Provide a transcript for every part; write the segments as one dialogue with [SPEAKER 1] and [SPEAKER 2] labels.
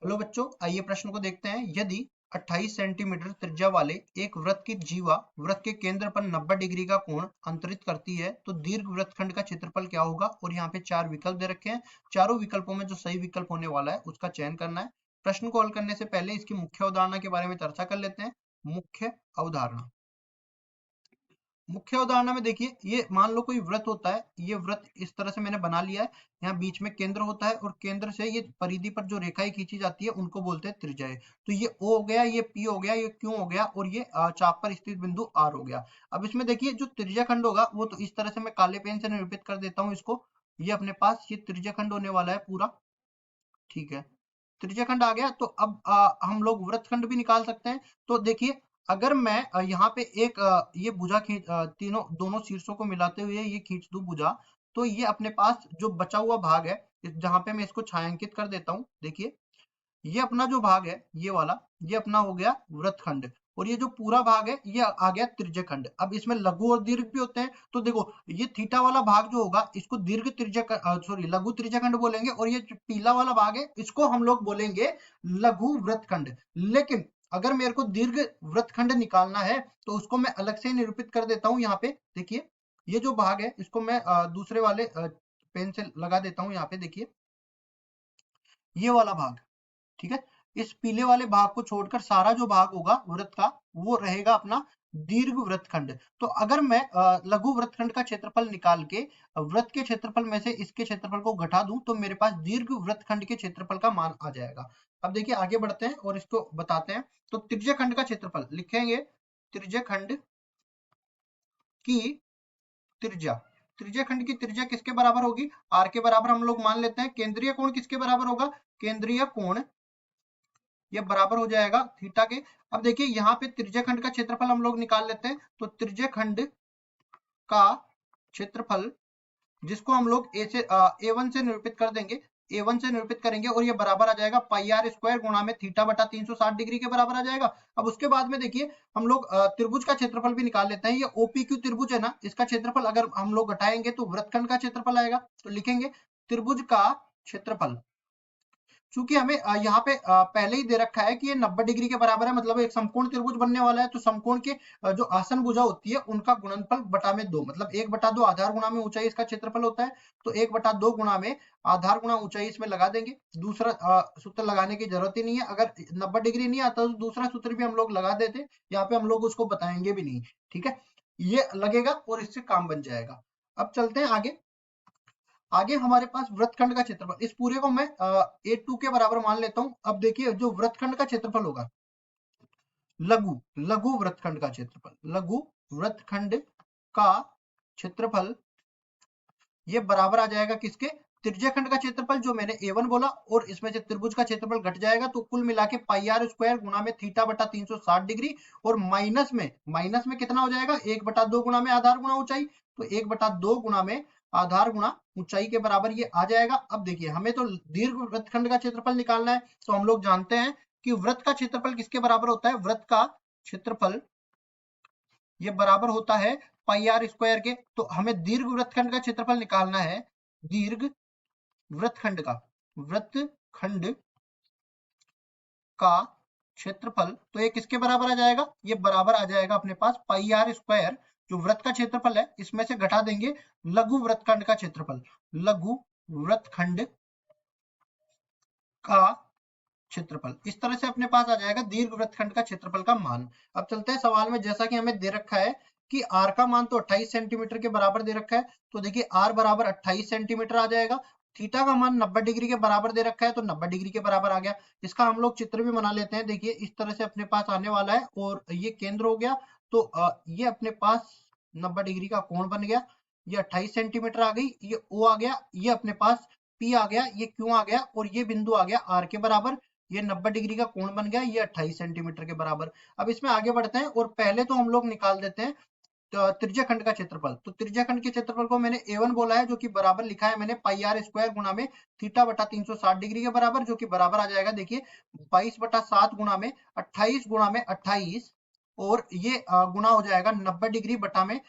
[SPEAKER 1] Hello बच्चों, आइए प्रश्न को देखते हैं। यदि 28 सेंटीमीटर त्रिज्या वाले एक वृत्त की जीवा वृत्त के केंद्र पर 90 डिग्री का कोण अंतरित करती है तो दीर्घ वृत्तखंड का क्षेत्रफल क्या होगा। और यहाँ पे 4 विकल्प दे रखे हैं। चारों विकल्पों में जो सही विकल्प होने वाला है उसका चयन करना है। प्रश्न को हल करने से पहले इसकी मुख्य अवधारणा के बारे में चर्चा कर लेते हैं। मुख्य अवधारणा, मुख्य उदाहरण में देखिए, ये मान लो कोई व्रत होता है। ये व्रत इस तरह से मैंने बना लिया है। यहाँ बीच में केंद्र होता है और केंद्र से ये परिधि पर जो रेखाएं खींची जाती है उनको बोलते हैं त्रिज्या। तो ये O हो गया, ये P हो गया, ये Q हो गया और ये चाप पर स्थित बिंदु R हो गया। अब इसमें देखिए जो त्रिज्या खंड होगा वो तो इस तरह से मैं काले पेन से निरूपित कर देता हूँ इसको। ये अपने पास ये त्रिज्या खंड होने वाला है पूरा। ठीक है, त्रिज्या खंड आ गया। तो अब हम लोग वृत्तखंड भी निकाल सकते हैं। तो देखिए, अगर मैं यहाँ पे एक ये भुजा खींच तीनों दोनों शीर्षों को मिलाते हुए ये खींच दूं भुजा, तो ये अपने पास जो बचा हुआ भाग है जहां पे मैं इसको छायांकित कर देता हूँ। देखिए, ये अपना जो भाग है ये वाला, ये अपना हो गया वृत्तखंड। और ये जो पूरा भाग है ये आ गया त्रिज्यखंड। अब इसमें लघु और दीर्घ भी होते हैं। तो देखो, ये थीटा वाला भाग जो होगा इसको दीर्घ त्रिज्या सॉरी लघु त्रिज्यखंड बोलेंगे, और ये जो पीला वाला भाग है इसको हम लोग बोलेंगे लघु वृत्तखंड। लेकिन अगर मेरे को दीर्घ वृत्तखंड निकालना है तो उसको मैं अलग से निरूपित कर देता हूँ। यहाँ पे देखिए, ये जो भाग है इसको मैं दूसरे वाले पेन से लगा देता हूँ। यहाँ पे देखिए, ये वाला भाग, ठीक है। इस पीले वाले भाग को छोड़कर सारा जो भाग होगा वृत्त का वो रहेगा अपना दीर्घ वृत्तखंड। तो अगर मैं लघु वृत्तखंड का क्षेत्रफल निकाल के वृत्त के क्षेत्रफल में से इसके क्षेत्रफल को घटा दूं तो मेरे पास दीर्घ वृत्तखंड के क्षेत्रफल का मान आ जाएगा। अब देखिए, आगे बढ़ते हैं और इसको बताते हैं। तो त्रिज्यखंड का क्षेत्रफल लिखेंगे। त्रिज्यखंड की त्रिज्या, त्रिज्यखंड की त्रिज्या किसके बराबर होगी? आर के बराबर हम लोग मान लेते हैं। केंद्रीय कोण किसके बराबर होगा? केंद्रीय कोण ये बराबर हो जाएगा थीटा के। अब देखिए, यहाँ पे त्रिज्यखंड का क्षेत्रफल हम लोग निकाल लेते हैं। तो त्रिज्यखंड का क्षेत्रफल जिसको हम लोग A1 से निरूपित कर देंगे, A1 से निरूपित करेंगे और ये बराबर आ जाएगा पाई आर स्क्वायर गुणा में थीटा बटा 360 डिग्री के बराबर आ जाएगा। अब उसके बाद में देखिए, हम लोग त्रिभुज का क्षेत्रफल भी निकाल लेते हैं। ये OPQ त्रिभुज है ना, इसका क्षेत्रफल अगर हम लोग घटाएंगे तो वृत्तखंड का क्षेत्रफल आएगा। तो लिखेंगे त्रिभुज का क्षेत्रफल। चूंकि हमें यहाँ पे पहले ही दे रखा है कि ये 90 डिग्री के बराबर है, मतलब एक समकोण त्रिभुज बनने वाला है। तो समकोण के जो आसन भुजा होती है उनका गुणनफल बटा में 2, मतलब 1/2 आधार गुणा में ऊंचाई इसका क्षेत्रफल होता है। तो 1/2 गुणा में आधार गुणा ऊंचाई इसमें लगा देंगे। दूसरा सूत्र लगाने की जरूरत ही नहीं है। अगर 90 डिग्री नहीं आता तो दूसरा सूत्र भी हम लोग लगा देते, यहाँ पे हम लोग उसको बताएंगे भी नहीं। ठीक है, ये लगेगा और इससे काम बन जाएगा। अब चलते हैं आगे। आगे हमारे पास वृत्तखंड का क्षेत्रफल, इस पूरे को मैं A2 के बराबर मान लेता हूं। अब देखिए, जो वृत्तखंड का क्षेत्रफल होगा, लघु लघु वृत्तखंड का क्षेत्रफल, लघु वृत्तखंड का क्षेत्रफल ये बराबर आ जाएगा किसके? त्रिज्यखंड का क्षेत्रफल जो मैंने A1 बोला, और इसमें से त्रिभुज का क्षेत्रफल घट जाएगा। तो कुल मिला के पाई आर स्क्वायर गुणा में थीटा बटा 360 डिग्री, और माइनस में कितना हो जाएगा? 1/2 गुणा में आधार गुणा ऊंचाई। तो 1/2 गुणा में आधार गुणा ऊंचाई के बराबर ये आ जाएगा। अब देखिए, हमें तो दीर्घ वृत्तखंड का क्षेत्रफल निकालना है। तो हम लोग जानते हैं कि वृत्त का क्षेत्रफल किसके बराबर होता है? वृत्त का क्षेत्रफल ये बराबर होता है पाई आर स्क्वायर के। तो हमें दीर्घ वृत्तखंड का क्षेत्रफल निकालना है। दीर्घ वृत्तखंड का, वृत्तखंड का क्षेत्रफल, तो ये किसके बराबर आ जाएगा? ये बराबर आ जाएगा अपने पास पाई आर स्क्वायर, जो वृत्त का क्षेत्रफल है इसमें से घटा देंगे लघु वृत्तखंड का क्षेत्रफल। लघु वृत्तखंड का क्षेत्रफल इस तरह से अपने पास आ जाएगा दीर्घ वृत्तखंड का क्षेत्रफल का मान। अब चलते हैं सवाल में। जैसा कि हमें दे रखा है कि r का मान तो 28 सेंटीमीटर के बराबर दे रखा है। तो देखिए, r बराबर 28 सेंटीमीटर आ जाएगा। थीटा का मान 90 डिग्री के बराबर दे रखा है, तो 90 डिग्री के बराबर आ गया। इसका हम लोग चित्र भी बना लेते हैं। देखिए, इस तरह से अपने पास आने वाला है और ये केंद्र हो गया। तो ये अपने पास 90 डिग्री का कोण बन गया। ये 28 सेंटीमीटर आ गई, ये O आ गया, ये अपने पास P आ गया, ये Q आ गया, और ये बिंदु आ गया R के बराबर। ये 90 डिग्री का कोण बन गया, ये 28 सेंटीमीटर के बराबर। अब इसमें आगे बढ़ते हैं और पहले तो हम लोग निकाल देते हैं तो त्रिज्यखंड का क्षेत्रफल। तो त्रिज्यखंड के क्षेत्रफल को मैंने A1 बोला है, जो कि बराबर लिखा है मैंने पाई आर स्क्वायर गुणा में थीटा बटा 360 डिग्री के बराबर, जो कि बराबर आ जाएगा देखिए 22/7 गुणा में 28 गुणा में 28, और ये गुणा हो जाएगा 90 डिग्री बटा में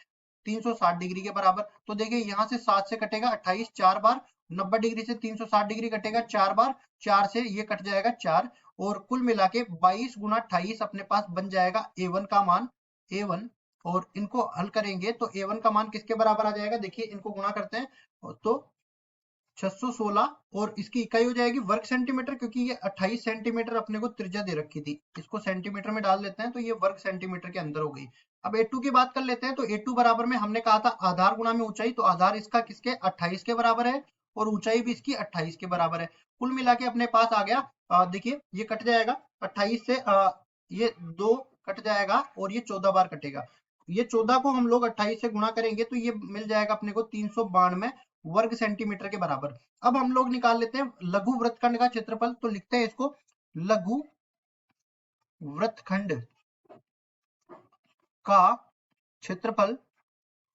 [SPEAKER 1] 360 डिग्री के बराबर। तो देखिए, यहाँ से 7 से कटेगा 28 4 बार, 90 डिग्री से 360 डिग्री कटेगा 4 बार, 4 से ये कट जाएगा 4, और कुल मिला के 22 गुना 28 अपने पास बन जाएगा A1 का मान, A1। और इनको हल करेंगे तो A1 का मान किसके बराबर आ जाएगा, देखिए इनको गुणा करते हैं तो 616, और इसकी इकाई हो जाएगी वर्ग सेंटीमीटर, क्योंकि ये 28 सेंटीमीटर अपने को त्रिज्या दे रखी थी, इसको सेंटीमीटर में डाल लेते हैं तो ये वर्ग सेंटीमीटर के अंदर हो गई। अब A2 की बात कर लेते हैं, तो A2 बराबर में हमने कहा था आधार गुणा में ऊंचाई, तो आधार इसका किसके 28 के बराबर है, और ऊंचाई भी इसकी 28 के बराबर है। कुल मिला के अपने पास आ गया, देखिए ये कट जाएगा 28 से, ये 2 कट जाएगा और ये 14 बार कटेगा, ये 14 को हम लोग 28 से गुणा करेंगे तो ये मिल जाएगा अपने को 392 वर्ग सेंटीमीटर के बराबर। अब हम लोग निकाल लेते हैं लघु वृत्तखंड का क्षेत्रफल, तो लिखते हैं इसको लघु वृत्तखंड का क्षेत्रफल,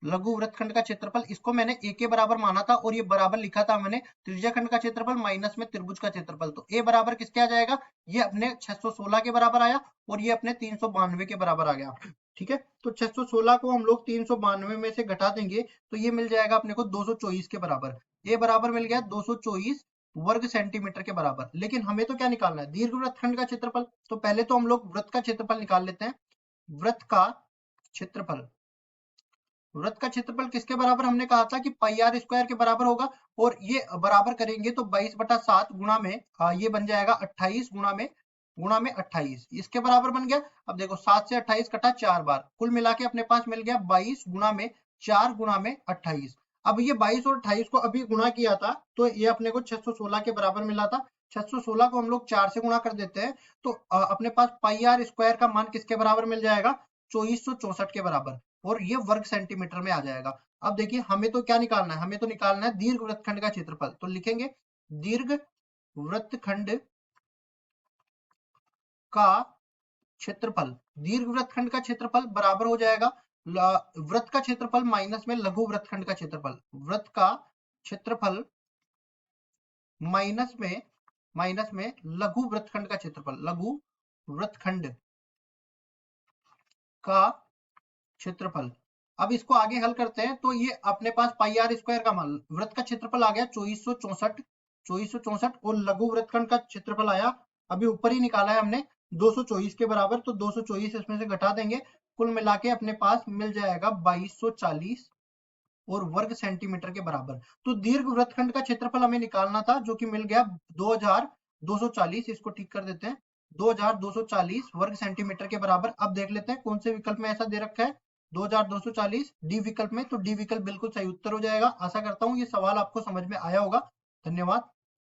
[SPEAKER 1] लघु वृत्तखंड का क्षेत्रफल, इसको मैंने a के बराबर माना था और ये बराबर लिखा था मैंने त्रिज्या खंड का क्षेत्रफल माइनस में त्रिभुज का क्षेत्रफल, तो a बराबर किसके आ जाएगा, ये अपने 616 के बराबर आया और ये अपने 392 के बराबर आ गया। ठीक है, तो 616 को हम लोग 392 में से घटा देंगे तो ये मिल जाएगा अपने को 224 के बराबर, a बराबर मिल गया 224 वर्ग सेंटीमीटर के बराबर। लेकिन हमें तो क्या निकालना है, दीर्घ वृत्तखंड का क्षेत्रफल, तो पहले तो हम लोग वृत्त का क्षेत्रफल निकाल लेते हैं। वृत्त का क्षेत्रफल, वृत्त का क्षेत्रफल किसके बराबर हमने कहा था कि पाई आर स्क्वायर के बराबर होगा, और ये बराबर करेंगे तो 22/7 गुणा में ये बन जाएगा 28 गुणा में 28, इसके बराबर बन गया। अब देखो 7 से 28 कटा 4 बार, कुल मिला के अपने पास मिल गया 22 गुणा में 4 गुणा में 28। अब ये 22 और 28 को अभी गुणा किया था तो ये अपने को 616 के बराबर मिला था, 616 को हम लोग 4 से गुणा कर देते हैं तो अपने पास पाई आर स्क्वायर का मान किसके बराबर मिल जाएगा, 2464 के बराबर, और ये वर्ग सेंटीमीटर में आ जाएगा। अब देखिए हमें तो क्या निकालना है, हमें तो निकालना है दीर्घ वृत्तखंड का क्षेत्रफल, तो लिखेंगे दीर्घ वृत्तखंड का क्षेत्रफल, दीर्घ वृत्तखंड का क्षेत्रफल बराबर हो जाएगा वृत्त का क्षेत्रफल माइनस में लघु वृत्तखंड का क्षेत्रफल, वृत्त का क्षेत्रफल माइनस में लघु वृत्तखंड का क्षेत्रफल, लघु वृत्तखंड का क्षेत्रफल। अब इसको आगे हल करते हैं तो ये अपने पास पाई आर स्क्वायर का मान, वृत्त का क्षेत्रफल आ गया 2464 और लघु वृत्तखंड का क्षेत्रफल आया, अभी ऊपर ही निकाला है हमने 224 के बराबर, तो 224 इसमें से घटा देंगे, कुल मिला के अपने पास मिल जाएगा 2240 और वर्ग सेंटीमीटर के बराबर। तो दीर्घ वृत्तखंड का क्षेत्रफल हमें निकालना था जो कि मिल गया 2240, इसको ठीक कर देते हैं 2240 वर्ग सेंटीमीटर के बराबर। अब देख लेते हैं कौन से विकल्प में ऐसा दे रखा है 2240 डी विकल्प में, तो डी विकल्प बिल्कुल सही उत्तर हो जाएगा। आशा करता हूँ ये सवाल आपको समझ में आया होगा। धन्यवाद।